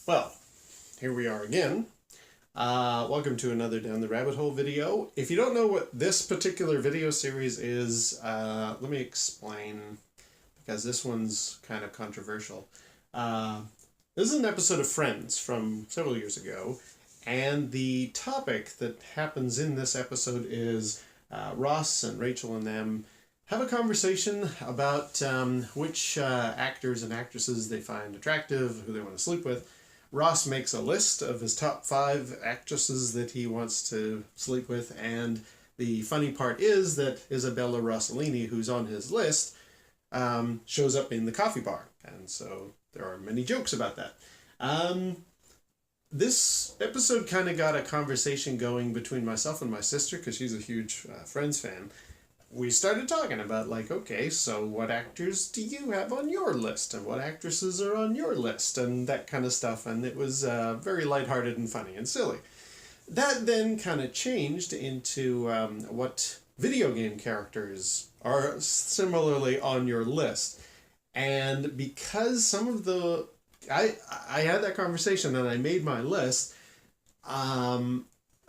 Well, here we are again. Welcome to another Down the Rabbit Hole video. If you don't know what this particular video series is, let me explain, because this one's kind of controversial. This is an episode of Friends from several years ago, and the topic that happens in this episode is Ross and Rachel and them have a conversation about which actors and actresses they find attractive, who they want to sleep with. Ross makes a list of his top 5 actresses that he wants to sleep with, and the funny part is that Isabella Rossellini, who's on his list, shows up in the coffee bar, and so there are many jokes about that. This episode kind of got a conversation going between myself and my sister, because she's a huge Friends fan. We started talking about, like, okay, so what actors do you have on your list? And what actresses are on your list? And that kind of stuff. And it was very lighthearted and funny and silly. That then kind of changed into what video game characters are similarly on your list. And because some of the... I had that conversation and I made my list.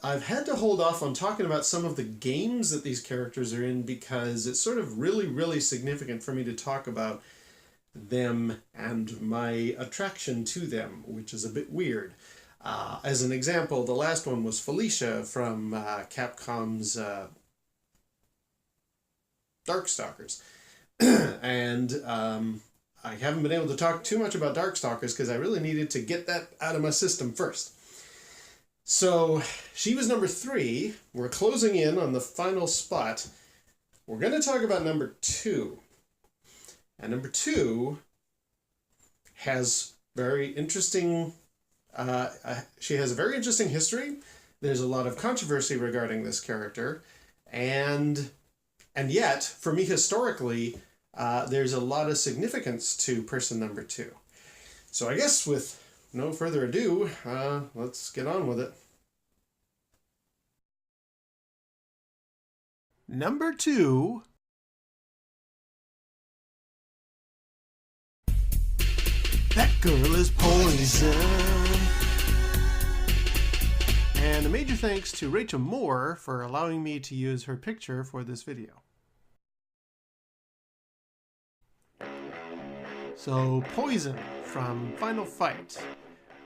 I've had to hold off on talking about some of the games that these characters are in because it's sort of really significant for me to talk about them and my attraction to them, which is a bit weird. As an example, the last one was Felicia from Capcom's Darkstalkers. And I haven't been able to talk too much about Darkstalkers because I really needed to get that out of my system first. So she was number 3. We're closing in on the final spot. We're going to talk about number 2. And number 2 has very interesting, she has a very interesting history. There's a lot of controversy regarding this character. And yet, for me historically, there's a lot of significance to person number 2. So I guess with no further ado, let's get on with it. Number 2. That girl is poison. And a major thanks to Rachel Moore for allowing me to use her picture for this video. So, Poison from Final Fight.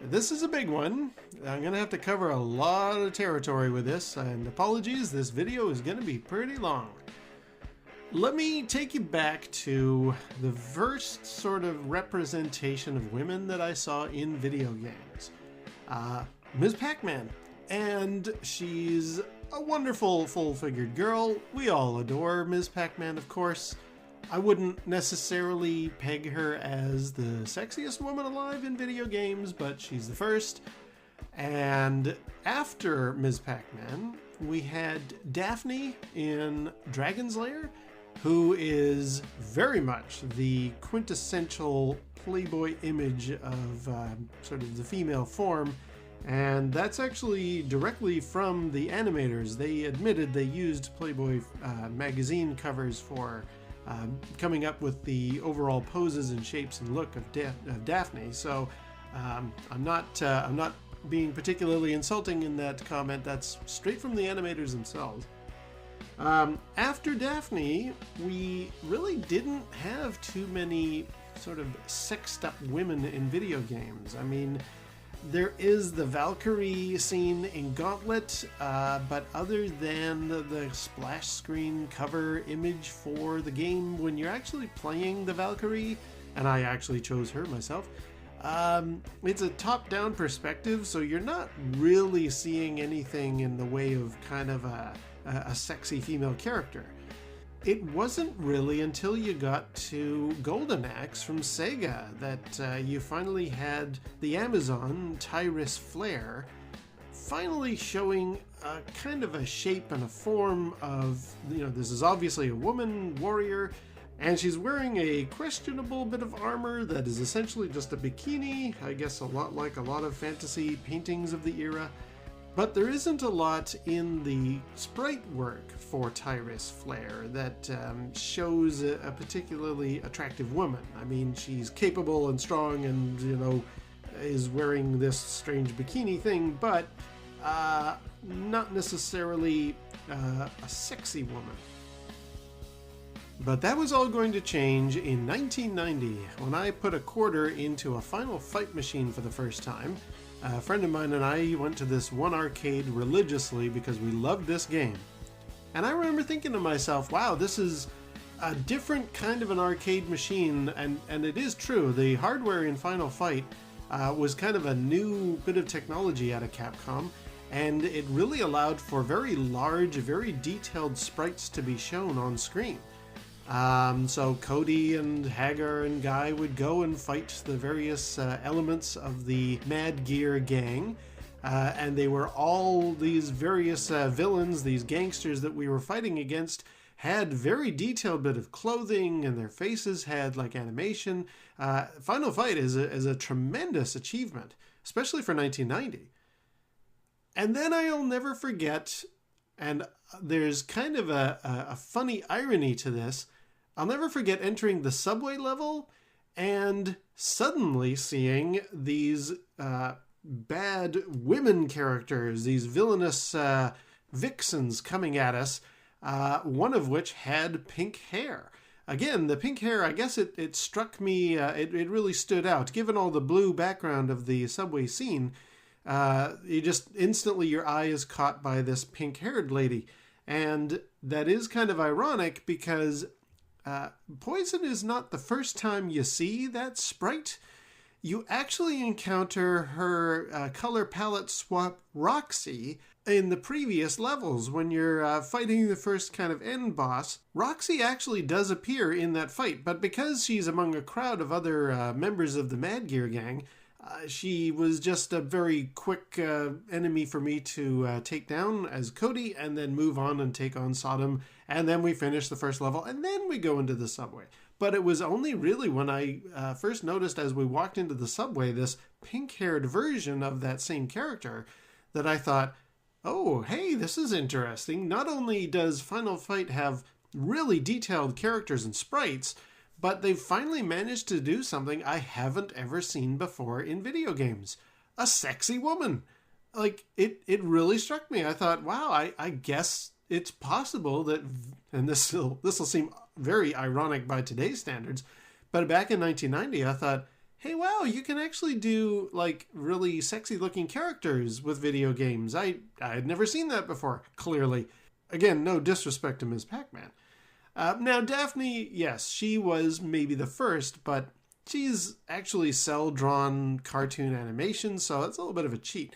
This is a big one. I'm going to have to cover a lot of territory with this, and apologies, this video is going to be pretty long. Let me take you back to the first sort of representation of women that I saw in video games. Ms. Pac-Man. And she's a wonderful full-figured girl. We all adore Ms. Pac-Man, of course. I wouldn't necessarily peg her as the sexiest woman alive in video games, but she's the first. And after Ms. Pac-Man, we had Daphne in Dragon's Lair, who is very much the quintessential Playboy image of sort of the female form. And that's actually directly from the animators. They admitted they used Playboy magazine covers for coming up with the overall poses and shapes and look of Daphne. So I'm not being particularly insulting in that comment. That's straight from the animators themselves. After Daphne, we really didn't have too many sort of sexed up women in video games. I mean, there is the Valkyrie scene in Gauntlet, but other than the splash screen cover image for the game, when you're actually playing the Valkyrie, and I actually chose her myself, it's a top-down perspective, so you're not really seeing anything in the way of kind of a sexy female character. It wasn't really until you got to Golden Axe from Sega that you finally had the Amazon, Tyrus Flare, finally showing a kind of a shape and a form of, this is obviously a woman warrior, and she's wearing a questionable bit of armor that is essentially just a bikini, I guess a lot like a lot of fantasy paintings of the era. But there isn't a lot in the sprite work for Tyrus Flare that shows a particularly attractive woman. I mean, she's capable and strong and, is wearing this strange bikini thing, but not necessarily a sexy woman. But that was all going to change in 1990 when I put a quarter into a Final Fight machine for the first time. A friend of mine and I went to this one arcade religiously because we loved this game. And I remember thinking to myself, wow, this is a different kind of an arcade machine, and it is true. The hardware in Final Fight was kind of a new bit of technology out of Capcom, and it really allowed for very large, very detailed sprites to be shown on screen. So Cody and Hagar and Guy would go and fight the various elements of the Mad Gear gang, and they were all these various villains, these gangsters that we were fighting against, had very detailed bit of clothing, and their faces had like animation. Final Fight is a tremendous achievement, especially for 1990. And then I'll never forget, and there's kind of a funny irony to this, I'll never forget entering the subway level and suddenly seeing these bad women characters, these villainous vixens coming at us, one of which had pink hair. Again, the pink hair, I guess it struck me, it really stood out. Given all the blue background of the subway scene, you just instantly, your eye is caught by this pink-haired lady. And that is kind of ironic because Poison is not the first time you see that sprite. You actually encounter her color palette swap Roxy in the previous levels when you're fighting the first kind of end boss. Roxy actually does appear in that fight, but because she's among a crowd of other members of the Mad Gear gang, she was just a very quick enemy for me to take down as Cody and then move on and take on Sodom. And then we finish the first level and then we go into the subway. But it was only really when I first noticed as we walked into the subway this pink-haired version of that same character that I thought, oh, hey, this is interesting. Not only does Final Fight have really detailed characters and sprites, but they've finally managed to do something I haven't ever seen before in video games. A sexy woman. Like, it really struck me. I thought, wow, I guess it's possible that, and this will seem very ironic by today's standards, but back in 1990, I thought, hey, wow, you can actually do, like, really sexy-looking characters with video games. I had never seen that before, clearly. Again, no disrespect to Ms. Pac-Man. Now, Daphne, yes, she was maybe the first, but she's actually cel-drawn cartoon animation, so it's a little bit of a cheat.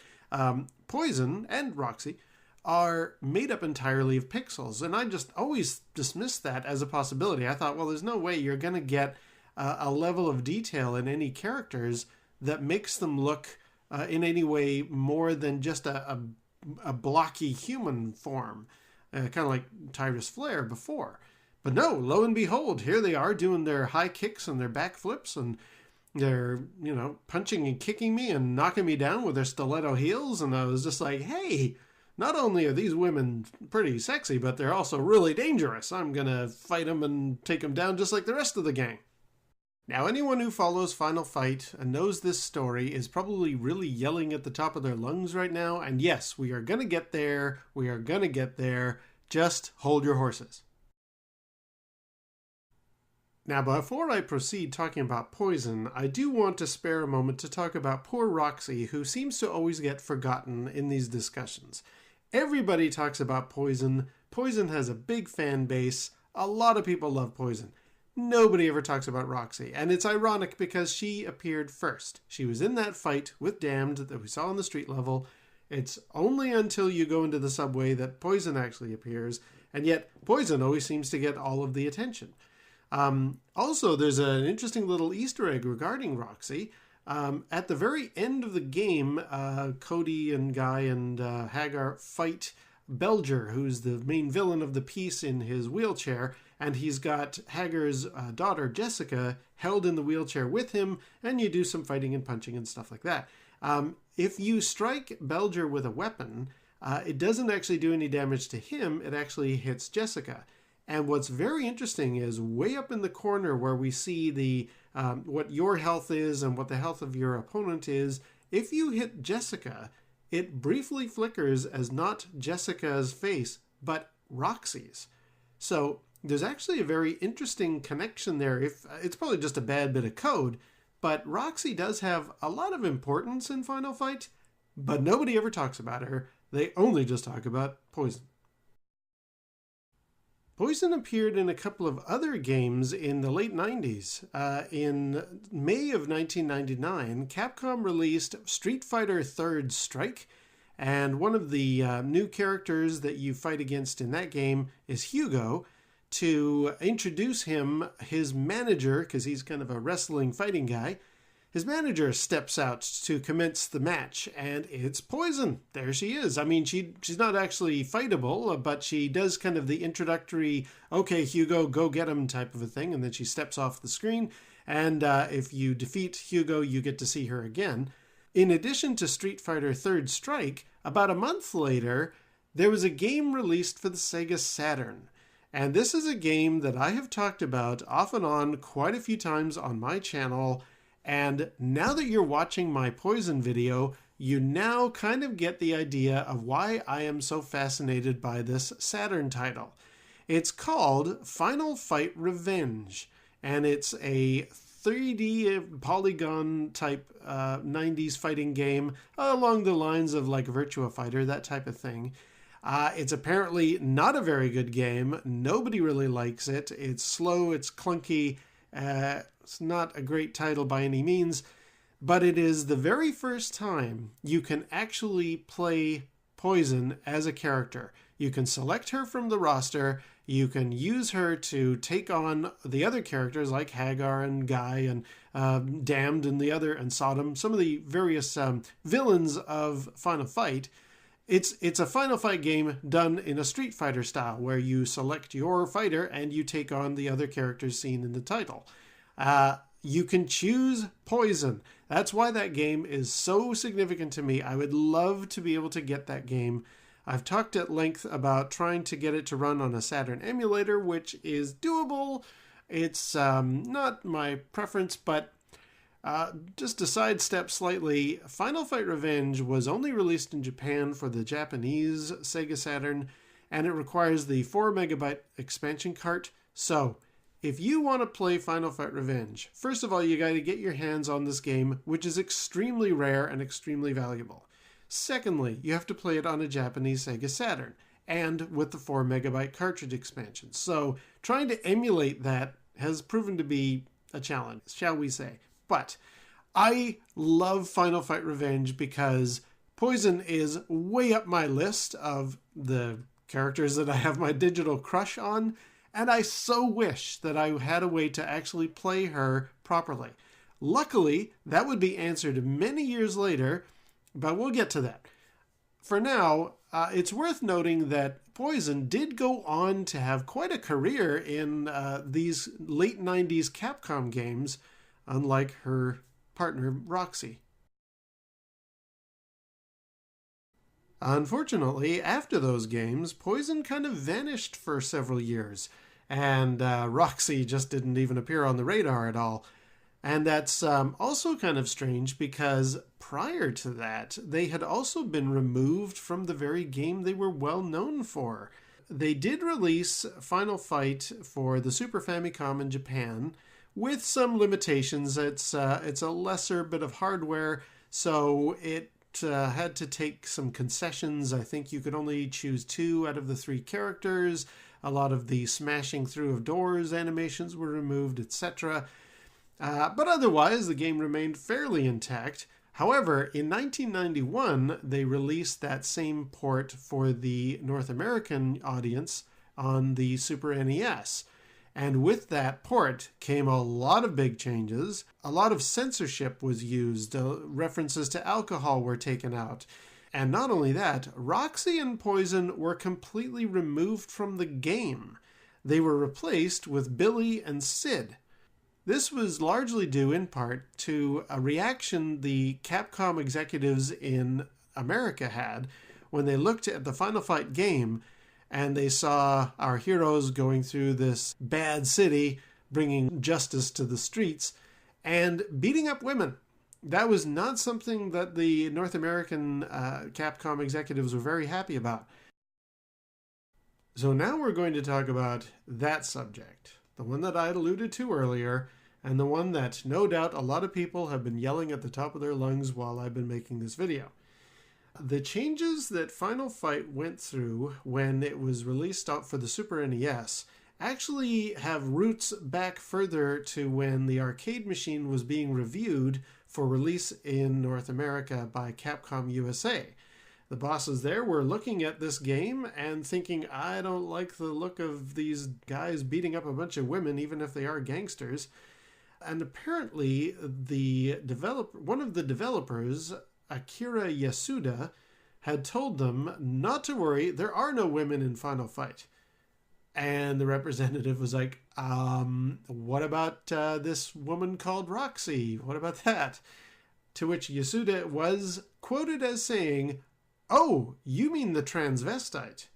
Poison and Roxy are made up entirely of pixels, and I just always dismissed that as a possibility. I thought, well, there's no way you're going to get a level of detail in any characters that makes them look in any way more than just a blocky human form, kind of like Tyrus Flare before. But no, lo and behold, here they are doing their high kicks and their back flips, and they're, punching and kicking me and knocking me down with their stiletto heels, and I was just like, hey, not only are these women pretty sexy, but they're also really dangerous. I'm gonna fight them and take them down just like the rest of the gang. Now, anyone who follows Final Fight and knows this story is probably really yelling at the top of their lungs right now, and yes, we are gonna get there, just hold your horses. Now, before I proceed talking about Poison, I do want to spare a moment to talk about poor Roxy, who seems to always get forgotten in these discussions. Everybody talks about Poison. Poison has a big fan base. A lot of people love Poison. Nobody ever talks about Roxy, and it's ironic because she appeared first. She was in that fight with Damned that we saw on the street level. It's only until you go into the subway that Poison actually appears, and yet Poison always seems to get all of the attention. Also, there's an interesting little Easter egg regarding Roxy. At the very end of the game, Cody and Guy and Hagar fight Belger, who's the main villain of the piece, in his wheelchair, and he's got Hagar's daughter, Jessica, held in the wheelchair with him, and you do some fighting and punching and stuff like that. If you strike Belger with a weapon, it doesn't actually do any damage to him, it actually hits Jessica. And what's very interesting is way up in the corner where we see the what your health is and what the health of your opponent is, if you hit Jessica, it briefly flickers as not Jessica's face, but Roxy's. So there's actually a very interesting connection there. If it's probably just a bad bit of code, but Roxy does have a lot of importance in Final Fight, but nobody ever talks about her. They only just talk about Poison. Poison appeared in a couple of other games in the late 90s. In May of 1999, Capcom released Street Fighter 3rd Strike, and one of the new characters that you fight against in that game is Hugo. To introduce him, his manager, because he's kind of a wrestling fighting guy, his manager steps out to commence the match, and it's Poison. There she is. I mean, she's not actually fightable, but she does kind of the introductory, okay, Hugo, go get him type of a thing, and then she steps off the screen, and if you defeat Hugo, you get to see her again. In addition to Street Fighter 3rd Strike, about a month later, there was a game released for the Sega Saturn. And this is a game that I have talked about off and on quite a few times on my channel. And now that you're watching my Poison video, you now kind of get the idea of why I am so fascinated by this Saturn title. It's called Final Fight Revenge, and it's a 3D polygon type 90s fighting game along the lines of like Virtua Fighter, that type of thing. It's apparently not a very good game. Nobody really likes it. It's slow, it's clunky. It's not a great title by any means, but it is the very first time you can actually play Poison as a character. You can select her from the roster, you can use her to take on the other characters like Hagar and Guy and Damned and Sodom, some of the various villains of Final Fight. It's a Final Fight game done in a Street Fighter style, where you select your fighter and you take on the other characters seen in the title. You can choose Poison. That's why that game is so significant to me. I would love to be able to get that game. I've talked at length about trying to get it to run on a Saturn emulator, which is doable. It's not my preference, but just to sidestep slightly, Final Fight Revenge was only released in Japan for the Japanese Sega Saturn, and it requires the 4 megabyte expansion cart. So, if you want to play Final Fight Revenge, first of all, you got to get your hands on this game, which is extremely rare and extremely valuable. Secondly, you have to play it on a Japanese Sega Saturn, and with the 4 megabyte cartridge expansion. So, trying to emulate that has proven to be a challenge, shall we say. But I love Final Fight Revenge because Poison is way up my list of the characters that I have my digital crush on, and I so wish that I had a way to actually play her properly. Luckily, that would be answered many years later, but we'll get to that. For now, it's worth noting that Poison did go on to have quite a career in these late 90s Capcom games, unlike her partner Roxy. Unfortunately, after those games, Poison kind of vanished for several years, and Roxy just didn't even appear on the radar at all. And that's also kind of strange because prior to that, they had also been removed from the very game they were well known for. They did release Final Fight for the Super Famicom in Japan, with some limitations. It's a lesser bit of hardware, so it had to take some concessions. I think you could only choose 2 out of the 3 characters. A lot of the smashing through of doors animations were removed, etc. But otherwise, the game remained fairly intact. However, in 1991, they released that same port for the North American audience on the Super NES. And with that port came a lot of big changes. A lot of censorship was used. References to alcohol were taken out. And not only that, Roxy and Poison were completely removed from the game. They were replaced with Billy and Sid. This was largely due in part to a reaction the Capcom executives in America had when they looked at the Final Fight game and they saw our heroes going through this bad city, bringing justice to the streets, and beating up women. That was not something that the North American Capcom executives were very happy about. So now we're going to talk about that subject, the one that I had alluded to earlier, and the one that no doubt a lot of people have been yelling at the top of their lungs while I've been making this video. The changes that Final Fight went through when it was released out for the Super NES actually have roots back further to when the arcade machine was being reviewed for release in North America by Capcom USA. The bosses there were looking at this game and thinking, I don't like the look of these guys beating up a bunch of women, even if they are gangsters. And apparently one of the developers, Akira Yasuda, had told them not to worry, there are no women in Final Fight. And the representative was like, what about this woman called Roxy? What about that? To which Yasuda was quoted as saying, oh, you mean the transvestite.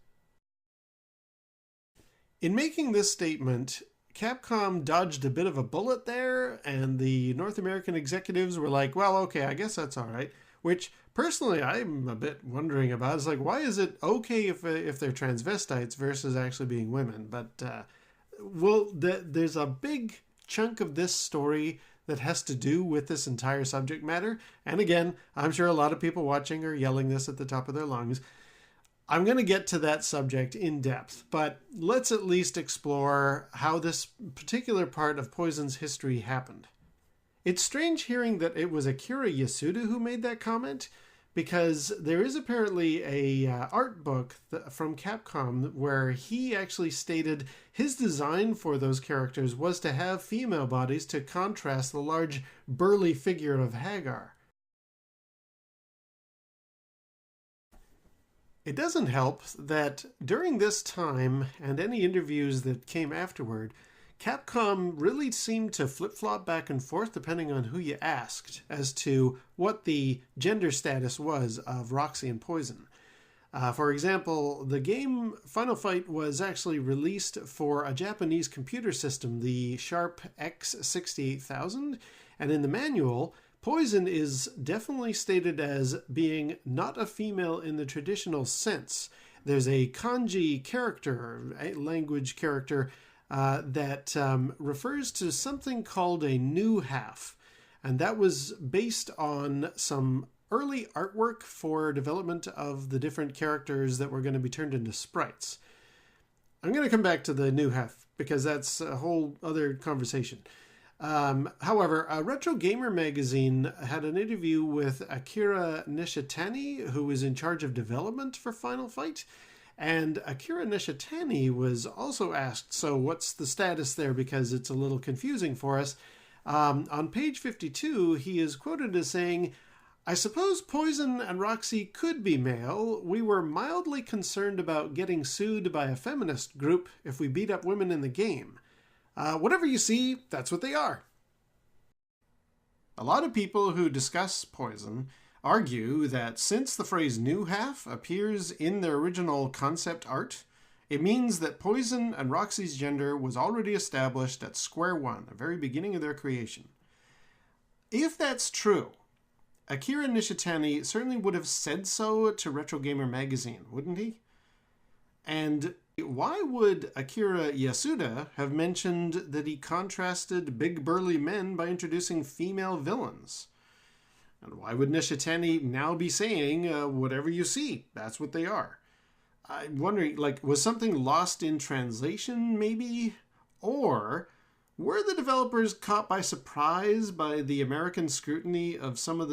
In making this statement, Capcom dodged a bit of a bullet there, and the North American executives were like, well, okay, I guess that's all right. Which, personally, I'm a bit wondering about. It's like, why is it okay if they're transvestites versus actually being women? But, there's a big chunk of this story that has to do with this entire subject matter. And again, I'm sure a lot of people watching are yelling this at the top of their lungs. I'm going to get to that subject in depth, but let's at least explore how this particular part of Poison's history happened. It's strange hearing that it was Akira Yasuda who made that comment, because there is apparently a art book from Capcom where he actually stated his design for those characters was to have female bodies to contrast the large burly figure of Hagar. It doesn't help that during this time and any interviews that came afterward, Capcom really seemed to flip-flop back and forth depending on who you asked as to what the gender status was of Roxy and Poison. For example, the game Final Fight was actually released for a Japanese computer system, the Sharp X68000, and in the manual, Poison is definitely stated as being not a female in the traditional sense. There's a kanji character, a language character, that refers to something called a new half. And that was based on some early artwork for development of the different characters that were going to be turned into sprites. I'm going to come back to the new half because that's a whole other conversation. However, Retro Gamer magazine had an interview with Akira Nishitani, who was in charge of development for Final Fight. And Akira Nishitani was also asked, so what's the status there? Because it's a little confusing for us. On page 52, he is quoted as saying, I suppose Poison and Roxy could be male. We were mildly concerned about getting sued by a feminist group if we beat up women in the game. Whatever you see, that's what they are. A lot of people who discuss Poison argue that since the phrase new half appears in their original concept art, it means that Poison and Roxy's gender was already established at square one, the very beginning of their creation. If that's true, Akira Nishitani certainly would have said so to Retro Gamer magazine, wouldn't he? And why would Akira Yasuda have mentioned that he contrasted big burly men by introducing female villains? And why would Nishitani now be saying, whatever you see, that's what they are? I'm wondering, was something lost in translation, maybe? Or were the developers caught by surprise by the American scrutiny of some of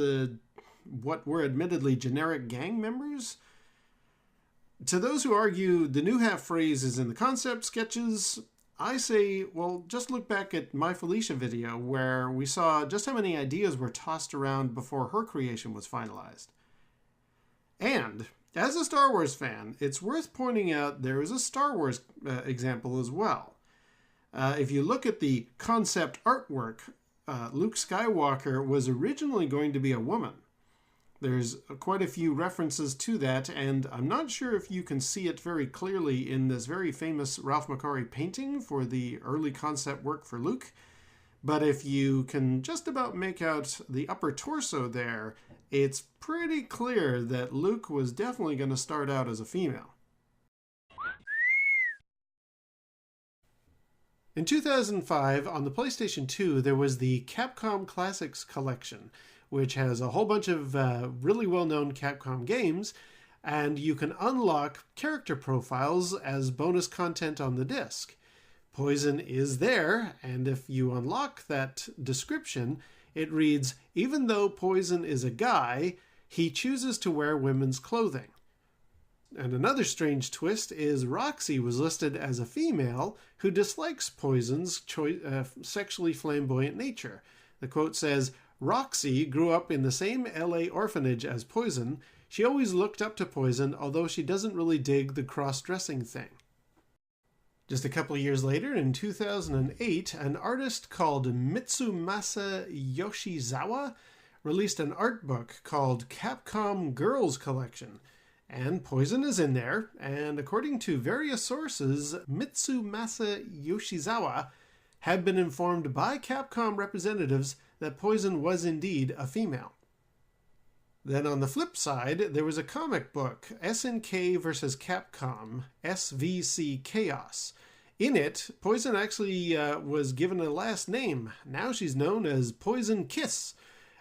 what were admittedly generic gang members? To those who argue the new half phrase is in the concept sketches, I say, well, just look back at My Felicia video where we saw just how many ideas were tossed around before her creation was finalized. And, as a Star Wars fan, it's worth pointing out there is a Star Wars example as well. If you look at the concept artwork, Luke Skywalker was originally going to be a woman. There's quite a few references to that, and I'm not sure if you can see it very clearly in this very famous Ralph McQuarrie painting for the early concept work for Luke. But if you can just about make out the upper torso there, it's pretty clear that Luke was definitely going to start out as a female. In 2005, on the PlayStation 2, there was the Capcom Classics Collection, which has a whole bunch of really well-known Capcom games, and you can unlock character profiles as bonus content on the disc. Poison is there, and if you unlock that description, it reads, "Even though Poison is a guy, he chooses to wear women's clothing." And another strange twist is Roxy was listed as a female who dislikes Poison's sexually flamboyant nature. The quote says, "Roxy grew up in the same LA orphanage as Poison. She always looked up to Poison, although she doesn't really dig the cross-dressing thing." Just a couple of years later, in 2008, an artist called Mitsumasa Yoshizawa released an art book called Capcom Girls Collection. And Poison is in there, and according to various sources, Mitsumasa Yoshizawa had been informed by Capcom representatives that Poison was indeed a female. Then on the flip side, there was a comic book, SNK vs. Capcom, SVC Chaos. In it, Poison actually was given a last name. Now she's known as Poison Kiss.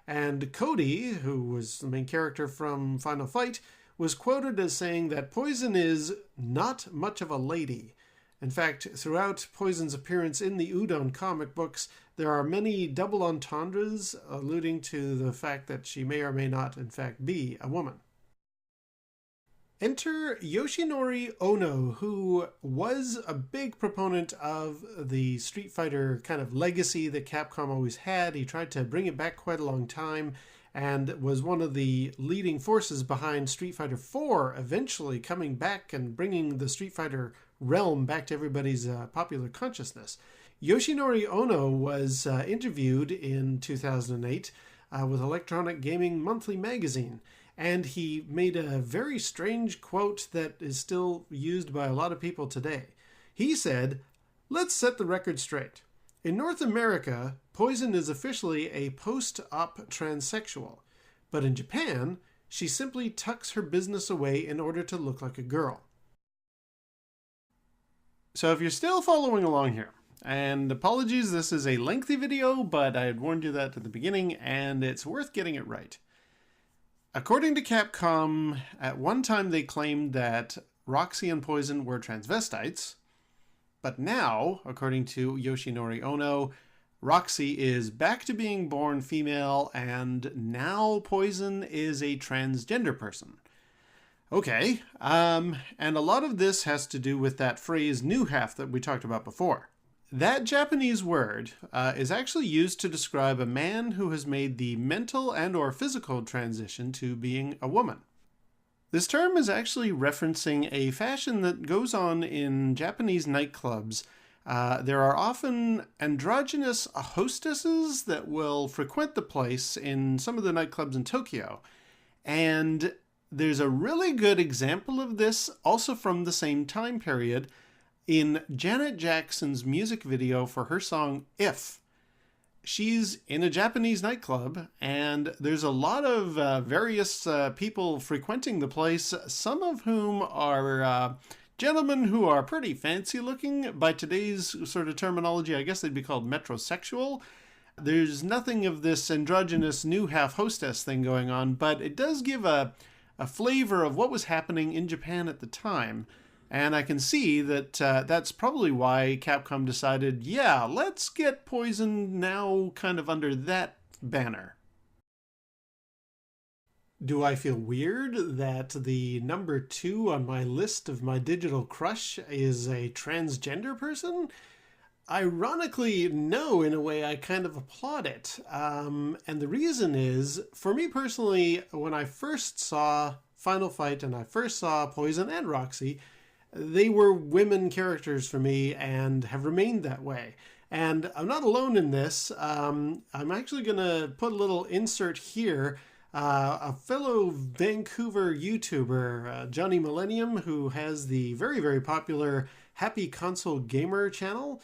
And Cody, who was the main character from Final Fight, was quoted as saying that Poison is not much of a lady. In fact, throughout Poison's appearance in the Udon comic books, there are many double entendres alluding to the fact that she may or may not, in fact, be a woman. Enter Yoshinori Ono, who was a big proponent of the Street Fighter kind of legacy that Capcom always had. He tried to bring it back quite a long time, and was one of the leading forces behind Street Fighter IV eventually coming back and bringing the Street Fighter realm back to everybody's popular consciousness. Yoshinori Ono was interviewed in 2008 with Electronic Gaming Monthly magazine, and he made a very strange quote that is still used by a lot of people today. He said, "Let's set the record straight. In North America, Poison is officially a post-op transsexual, but in Japan, she simply tucks her business away in order to look like a girl." So if you're still following along here, and apologies, this is a lengthy video, but I had warned you that at the beginning, and it's worth getting it right. According to Capcom, at one time they claimed that Roxy and Poison were transvestites, but now, according to Yoshinori Ono, Roxy is back to being born female, and now Poison is a transgender person. Okay, and a lot of this has to do with that phrase "new half" that we talked about before. That Japanese word is actually used to describe a man who has made the mental and or physical transition to being a woman. This term is actually referencing a fashion that goes on in Japanese nightclubs. There are often androgynous hostesses that will frequent the place in some of the nightclubs in Tokyo. And there's a really good example of this also from the same time period in Janet Jackson's music video for her song If. She's in a Japanese nightclub, and there's a lot of various people frequenting the place, some of whom are gentlemen who are pretty fancy looking. By today's sort of terminology, I guess they'd be called metrosexual. There's nothing of this androgynous new half hostess thing going on, but it does give a flavor of what was happening in Japan at the time. And I can see that that's probably why Capcom decided, yeah, let's get Poison now kind of under that banner. Do I feel weird that the number 2 on my list of my digital crush is a transgender person? Ironically, no, in a way I kind of applaud it. And the reason is, for me personally, when I first saw Final Fight and I first saw Poison and Roxy, they were women characters for me and have remained that way. And I'm not alone in this. I'm actually going to put a little insert here a fellow Vancouver YouTuber, Johnny Millennium, who has the very, very popular Happy Console Gamer channel.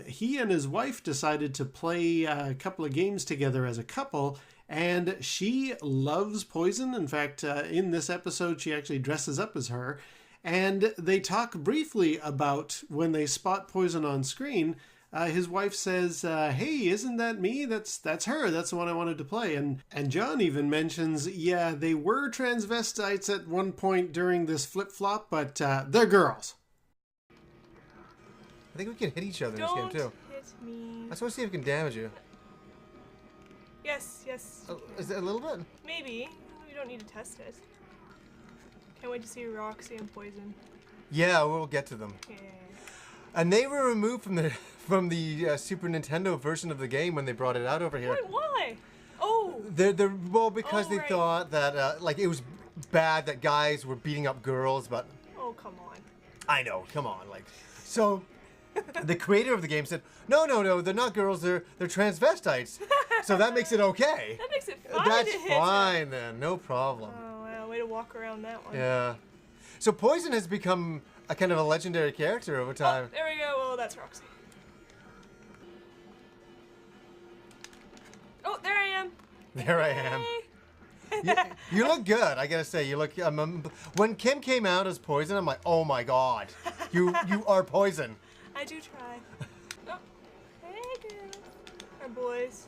He and his wife decided to play a couple of games together as a couple, and she loves Poison. In fact, in this episode, she actually dresses up as her. And they talk briefly about when they spot Poison on screen. His wife says, hey, isn't that me? That's her. That's the one I wanted to play. And John even mentions, yeah, they were transvestites at one point during this flip-flop, but they're girls. I think we can hit each other in this game, too. Don't hit me. I just want to see if we can damage you. Yes, yes. Is it a little bit? Maybe. We don't need to test it. Can't wait to see Roxy and Poison. Yeah, we'll get to them. Yeah. And they were removed from the Super Nintendo version of the game when they brought it out over here. Wait, why? Oh. Well, because they right. thought that like it was bad that guys were beating up girls, but Oh, come on. I know, come on, like so. The creator of the game said, no, they're not girls, they're transvestites. So that makes it okay. That makes it fine. That's to hit fine then, no problem. Oh, wow. Way to walk around that one. Yeah. So Poison has become a kind of a legendary character over time. Oh, there we go. Oh, that's Roxy. Oh, there I am. There I am. Hey. You look good, I gotta say. You look. When Kim came out as Poison, I'm like, oh my god, you are Poison. I do try. Oh, hey girls. Or boys.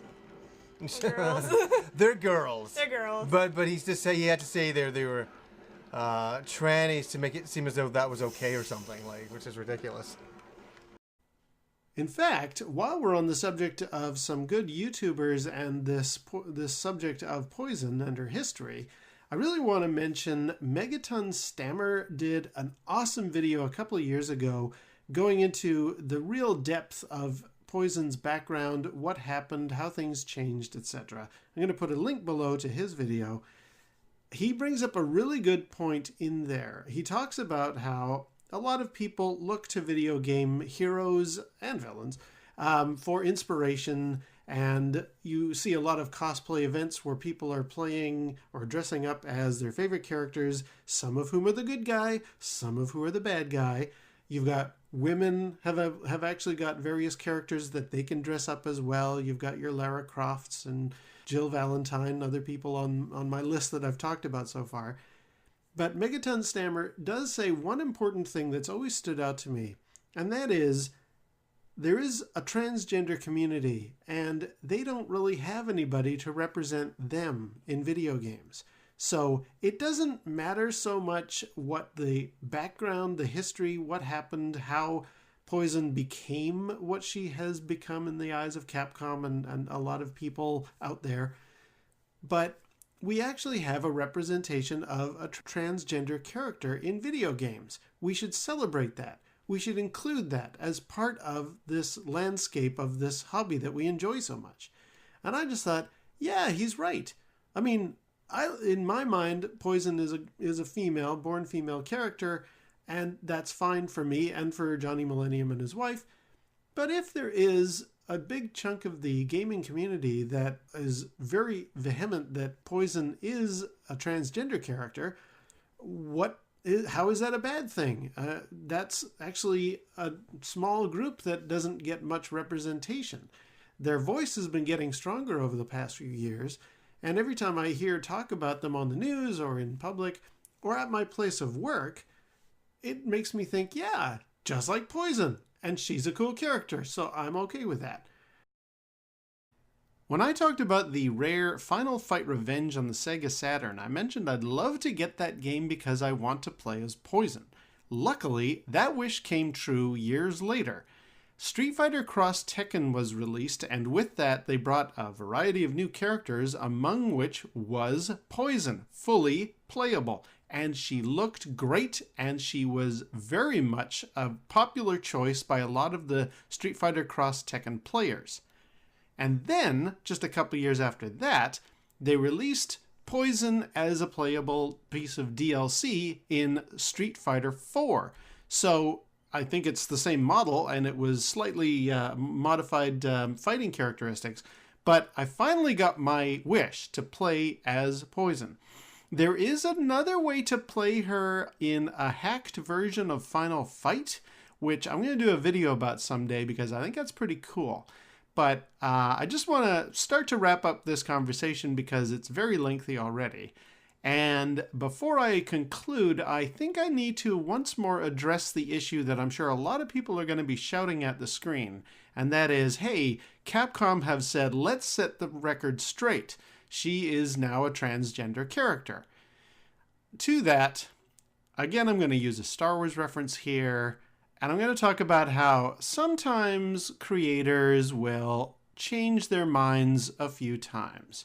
Or girls. They're girls. They're girls. But he had to say they were trannies to make it seem as though that was okay or something, like, which is ridiculous. In fact, while we're on the subject of some good YouTubers and this subject of Poison and her history, I really want to mention MegatonStammer did an awesome video a couple of years ago going into the real depth of Poison's background, what happened, how things changed, etc. I'm going to put a link below to his video. He brings up a really good point in there. He talks about how a lot of people look to video game heroes and villains for inspiration, and you see a lot of cosplay events where people are playing or dressing up as their favorite characters, some of whom are the good guy, some of whom are the bad guy. You've got women have actually got various characters that they can dress up as well. You've got your Lara Crofts and Jill Valentine, other people on my list that I've talked about so far. But MegatonStammer does say one important thing that's always stood out to me, and that is there is a transgender community, and they don't really have anybody to represent them in video games. So it doesn't matter so much what the background, the history, what happened, how Poison became what she has become in the eyes of Capcom and a lot of people out there. But we actually have a representation of a transgender character in video games. We should celebrate that. We should include that as part of this landscape of this hobby that we enjoy so much. And I just thought, yeah, he's right. I mean, in my mind, Poison is a female, born female character, and that's fine for me and for Johnny Millennium and his wife. But if there is a big chunk of the gaming community that is very vehement that Poison is a transgender character, how is that a bad thing? That's actually a small group that doesn't get much representation. Their voice has been getting stronger over the past few years, and every time I hear talk about them on the news or in public or at my place of work, it makes me think, yeah, just like Poison. And she's a cool character, so I'm okay with that. When I talked about the rare Final Fight Revenge on the Sega Saturn, I mentioned I'd love to get that game because I want to play as Poison. Luckily, that wish came true years later. Street Fighter Cross Tekken was released, and with that they brought a variety of new characters, among which was Poison, fully playable. And she looked great, and she was very much a popular choice by a lot of the Street Fighter Cross Tekken players. And then, just a couple years after that, they released Poison as a playable piece of DLC in Street Fighter 4. So I think it's the same model, and it was slightly modified fighting characteristics. But I finally got my wish to play as Poison. There is another way to play her in a hacked version of Final Fight, which I'm going to do a video about someday because I think that's pretty cool. But I just want to start to wrap up this conversation because it's very lengthy already. And before I conclude, I think I need to once more address the issue that I'm sure a lot of people are going to be shouting at the screen. And that is, hey, Capcom have said, let's set the record straight. She is now a transgender character. To that, again, I'm going to use a Star Wars reference here, and I'm going to talk about how sometimes creators will change their minds a few times.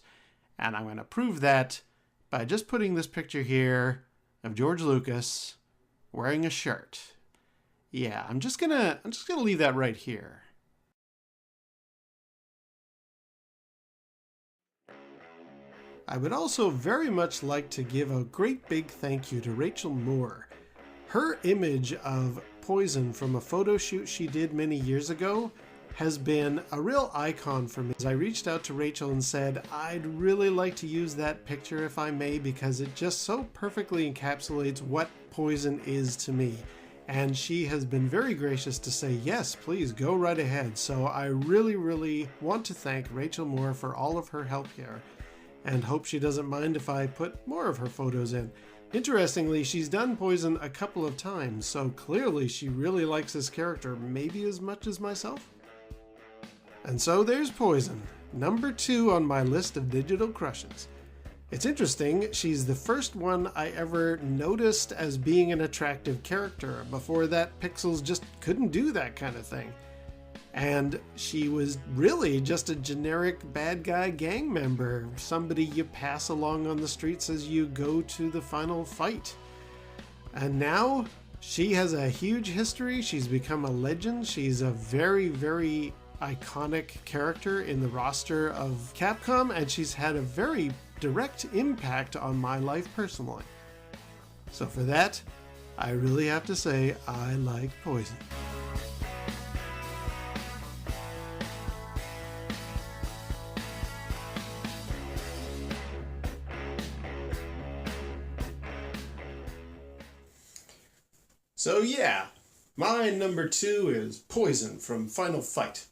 And I'm going to prove that by just putting this picture here of George Lucas wearing a shirt. Yeah, I'm just gonna leave that right here. I would also very much like to give a great big thank you to Rachel Moore. Her image of Poison from a photo shoot she did many years ago has been a real icon for me. I reached out to Rachel and said, I'd really like to use that picture if I may, because it just so perfectly encapsulates what Poison is to me. And she has been very gracious to say, yes, please go right ahead. So I really, really want to thank Rachel Moore for all of her help here, and hope she doesn't mind if I put more of her photos in. Interestingly, she's done Poison a couple of times, so clearly she really likes this character maybe as much as myself. And so there's Poison, number 2 on my list of digital crushes. It's interesting, she's the first one I ever noticed as being an attractive character. Before that, Pixels just couldn't do that kind of thing. And she was really just a generic bad guy gang member, somebody you pass along on the streets as you go to the final fight. And now she has a huge history. She's become a legend. She's a very, very iconic character in the roster of Capcom, and she's had a very direct impact on my life personally. So for that, I really have to say I like Poison. So yeah, my number 2 is Poison from Final Fight.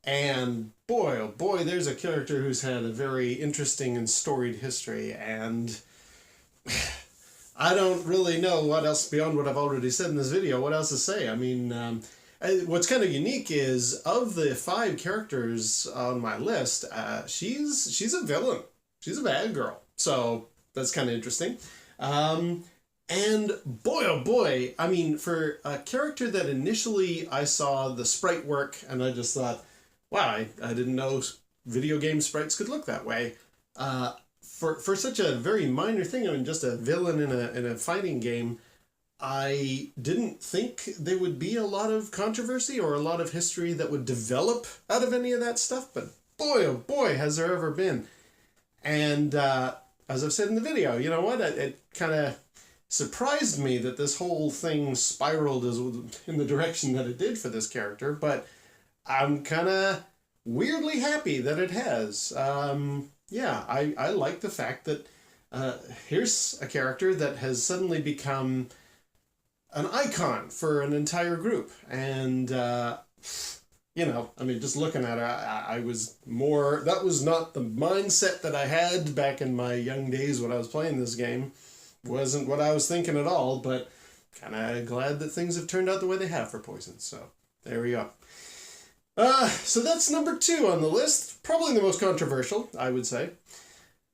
And boy, oh boy, there's a character who's had a very interesting and storied history, and I don't really know what else beyond what I've already said in this video, what else to say. I mean, what's kind of unique is, of the 5 characters on my list, she's a villain. She's a bad girl. So that's kind of interesting. And boy, oh boy, I mean, for a character that initially I saw the sprite work and I just thought, wow, I didn't know video game sprites could look that way. For such a very minor thing, I mean, just a villain in a fighting game, I didn't think there would be a lot of controversy or a lot of history that would develop out of any of that stuff, but boy, oh boy, has there ever been. And as I've said in the video, you know what, it kind of surprised me that this whole thing spiraled in the direction that it did for this character, but I'm kind of weirdly happy that it has. Yeah, I like the fact that here's a character that has suddenly become an icon for an entire group. And, you know, I mean, just looking at her, I was more... That was not the mindset that I had back in my young days when I was playing this game. Wasn't what I was thinking at all, but kind of glad that things have turned out the way they have for Poison. So, there we go. So that's number 2 on the list. Probably the most controversial, I would say.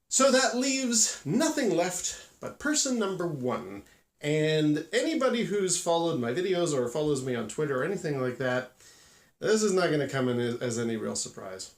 So that leaves nothing left but person number 1. And anybody who's followed my videos or follows me on Twitter or anything like that, this is not going to come in as any real surprise.